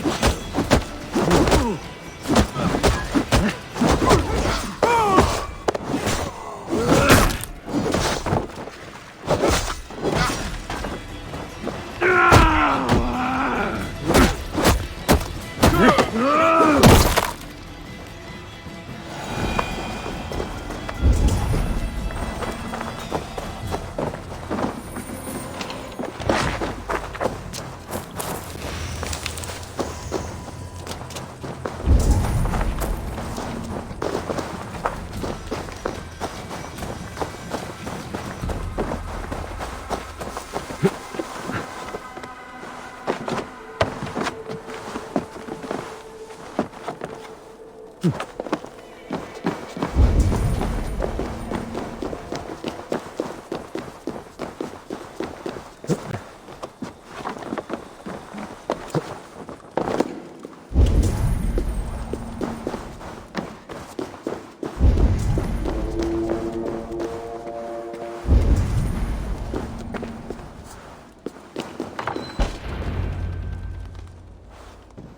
break you.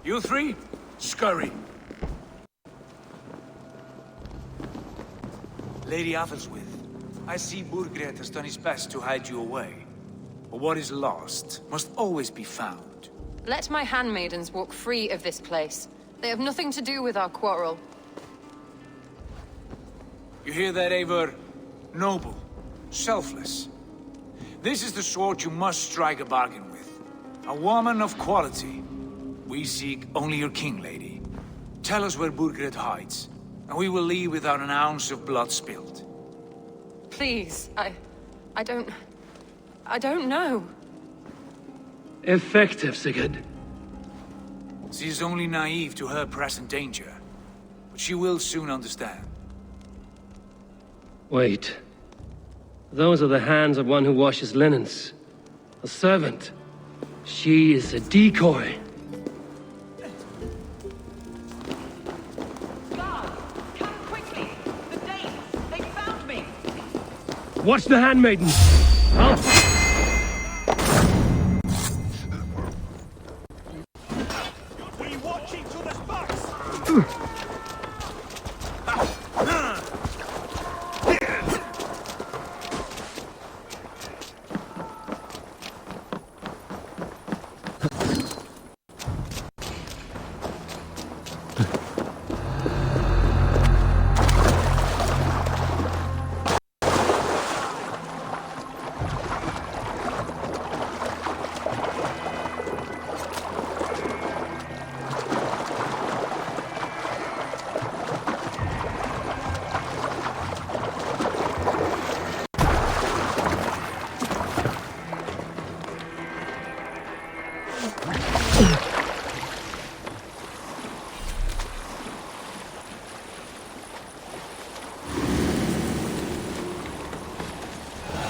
You three, scurry. Lady Athelswith, I see Burgred has done his best to hide you away. But what is lost must always be found. Let my handmaidens walk free of this place. They have nothing to do with our quarrel. You hear that, Eivor? Noble, selfless. This is the sword you must strike a bargain with. A woman of quality. We seek only your king, lady. Tell us where Burgred hides, and we will leave without an ounce of blood spilled. Please, I don't know. Effective, Sigurd. She is only naive to her present danger, but she will soon understand. Wait. Those are the hands of one who washes linens. A servant. She is a decoy. Watch the handmaiden! I'll... We watching to the spots!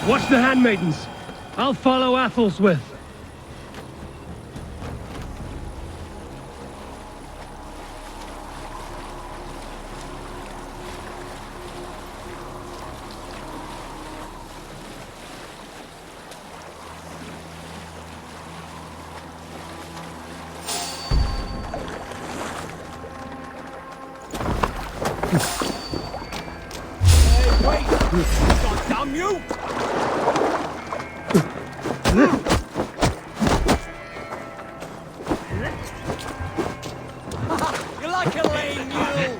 Watch the handmaidens! I'll follow Athelswith. Hey, wait! God damn you! You're like a lame mule!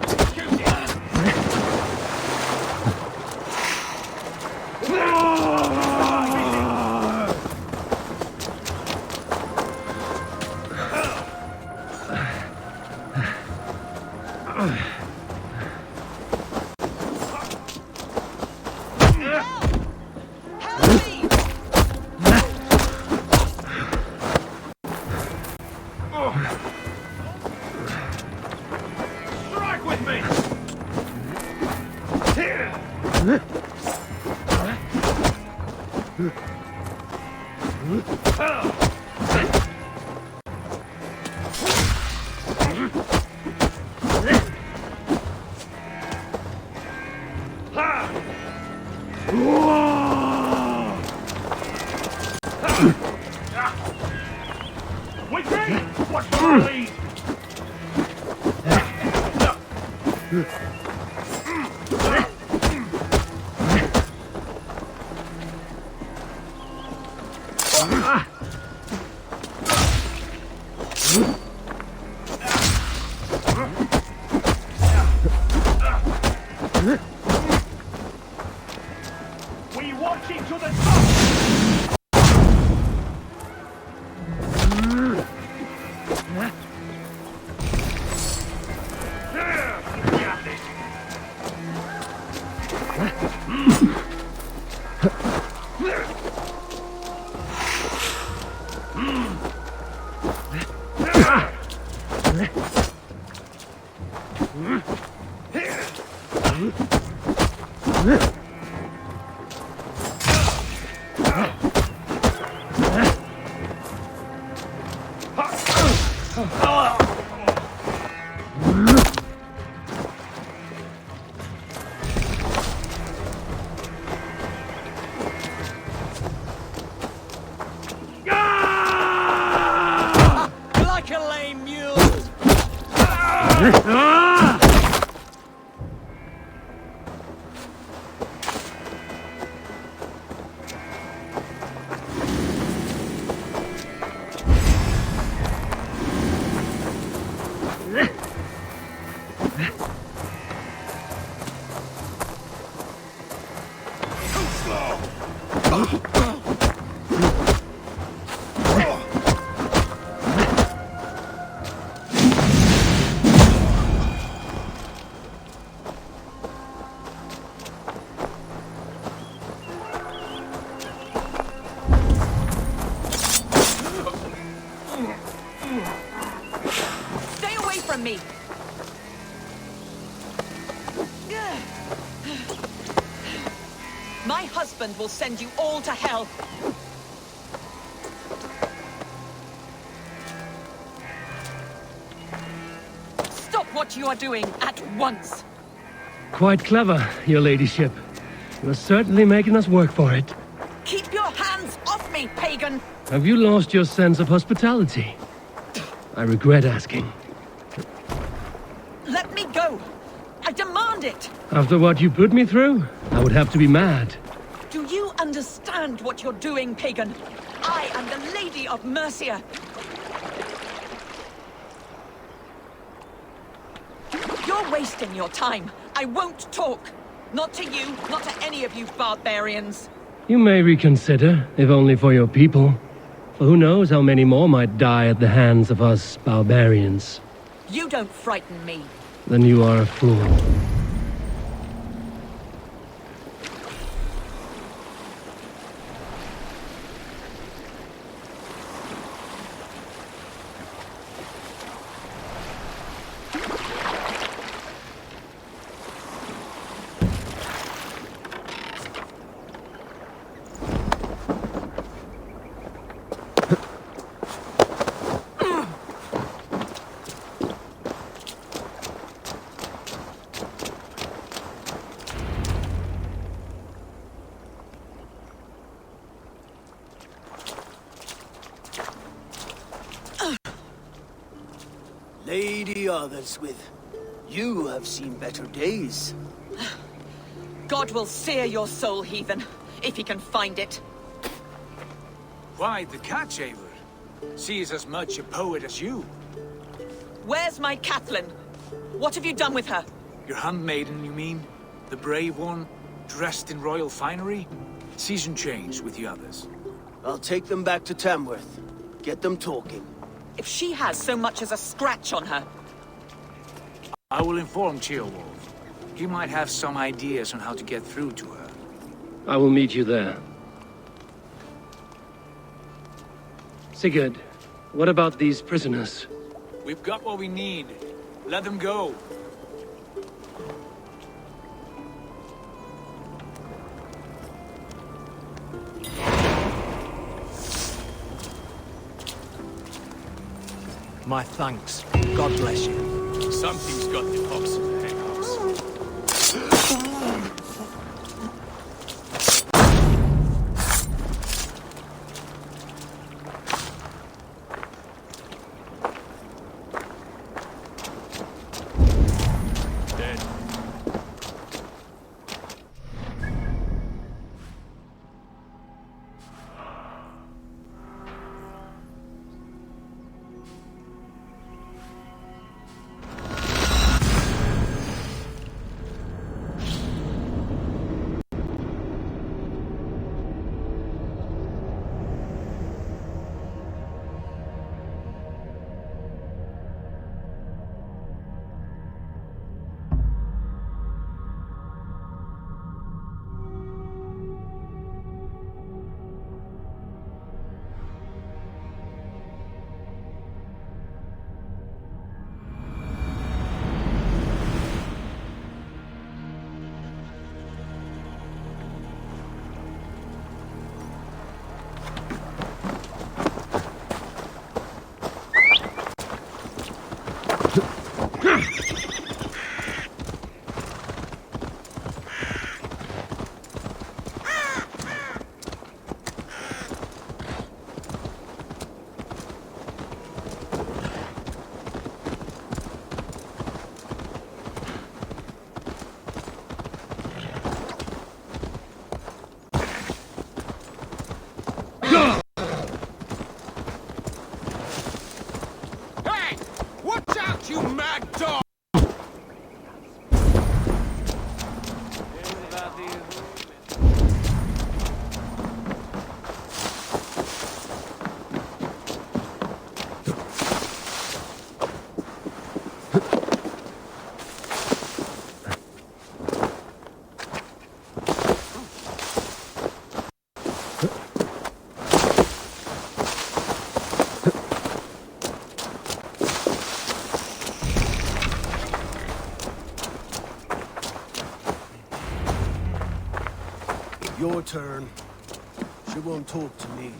Strike with me! Quickly! Watch your lead! We watching to the top! Like a lame mule! Stay away from me! My husband will send you all to hell! Stop what you are doing at once! Quite clever, your ladyship. You're certainly making us work for it. Keep your hands off me, pagan! Have you lost your sense of hospitality? I regret asking. Let me go! I demand it! After what you put me through, I would have to be mad. Do you understand what you're doing, pagan? I am the Lady of Mercia. You're wasting your time. I won't talk. Not to you, not to any of you barbarians. You may reconsider, if only for your people. For who knows how many more might die at the hands of us barbarians. You don't frighten me. Then you are a fool. Lady Otherswith, you have seen better days. God will sear your soul, heathen, if he can find it. Why the catch, Eivor? She is as much a poet as you. Where's my Catelyn? What have you done with her? Your handmaiden, you mean? The brave one, dressed in royal finery? Season changed with the others. I'll take them back to Tamworth. Get them talking. If she has so much as a scratch on her... I will inform Ceolwulf. He might have some ideas on how to get through to her. I will meet you there. Sigurd, what about these prisoners? We've got what we need. Let them go. My thanks. God bless you. Something's got the fox in the henhouse. you mad dog! Your turn. She won't talk to me.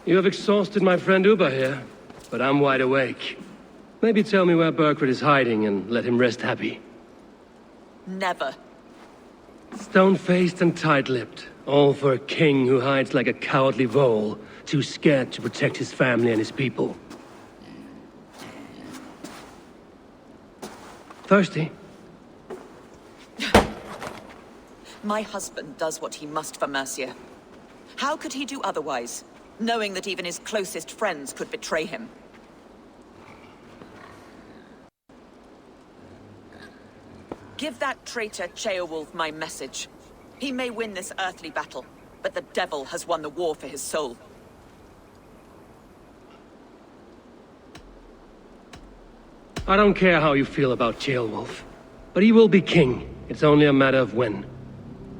You have exhausted my friend Uba here, but I'm wide awake. Maybe tell me where Burkred is hiding and let him rest happy. Never. Stone-faced and tight-lipped, all for a king who hides like a cowardly vole, too scared to protect his family and his people. Thirsty? My husband does what he must for Mercia. How could he do otherwise, knowing that even his closest friends could betray him? Give that traitor Ceolwulf my message. He may win this earthly battle, but the devil has won the war for his soul. I don't care how you feel about Ceolwulf, but he will be king. It's only a matter of when.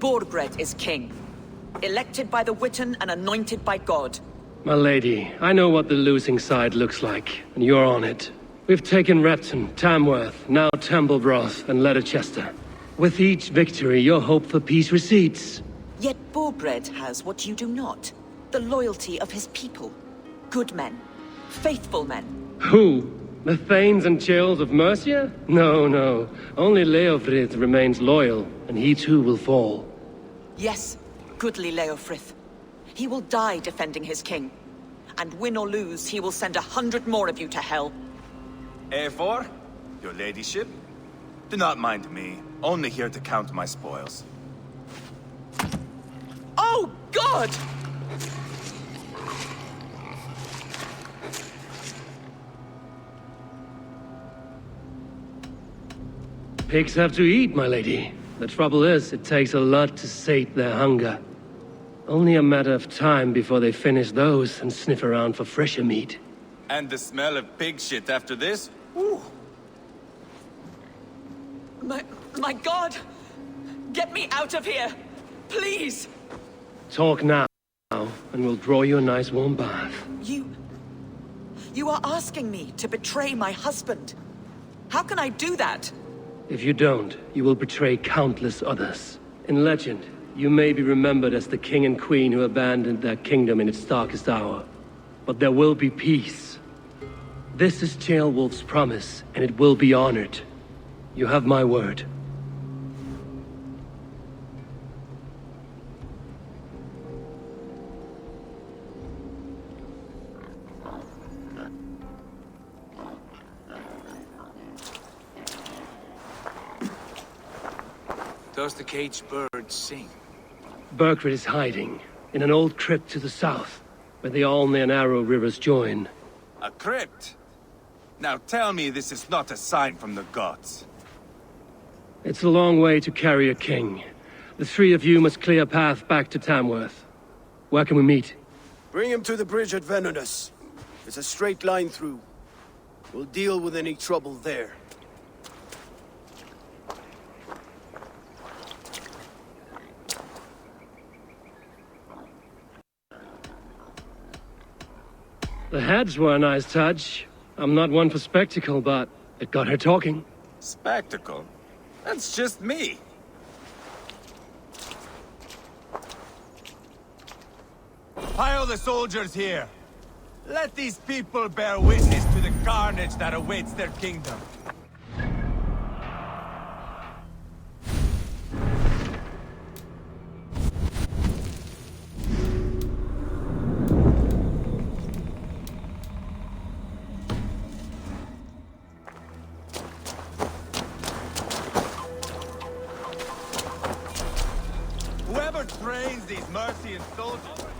Borgred is king. Elected by the Witan and anointed by God. My lady, I know what the losing side looks like, and you're on it. We've taken Repton, Tamworth, now Templebroth, and Leicester. With each victory, your hope for peace recedes. Yet Borgred has what you do not. The loyalty of his people. Good men. Faithful men. Who? The Thanes and Churls of Mercia? No, no. Only Leofrith remains loyal, and he too will fall. Yes, goodly Leofrith. He will die defending his king. And win or lose, he will send 100 more of you to hell. Eivor, your ladyship? Do not mind me. Only here to count my spoils. Oh, God! Pigs have to eat, my lady. The trouble is, it takes a lot to sate their hunger. Only a matter of time before they finish those and sniff around for fresher meat. And the smell of pig shit after this? Ooh. My God! Get me out of here! Please! Talk now, and we'll draw you a nice warm bath. You are asking me to betray my husband. How can I do that? If you don't, you will betray countless others. In legend, you may be remembered as the king and queen who abandoned their kingdom in its darkest hour. But there will be peace. This is Ceolwulf's promise, and it will be honored. You have my word. Does the caged bird sing? Burkred is hiding in an old crypt to the south, where the Alne and Arrow rivers join. A crypt? Now tell me this is not a sign from the gods. It's a long way to carry a king. The three of you must clear a path back to Tamworth. Where can we meet? Bring him to the bridge at Venonus. It's a straight line through. We'll deal with any trouble there. The heads were a nice touch. I'm not one for spectacle, but it got her talking. Spectacle? That's just me. Pile the soldiers here. Let these people bear witness to the carnage that awaits their kingdom. Whoever trains these Mercian soldiers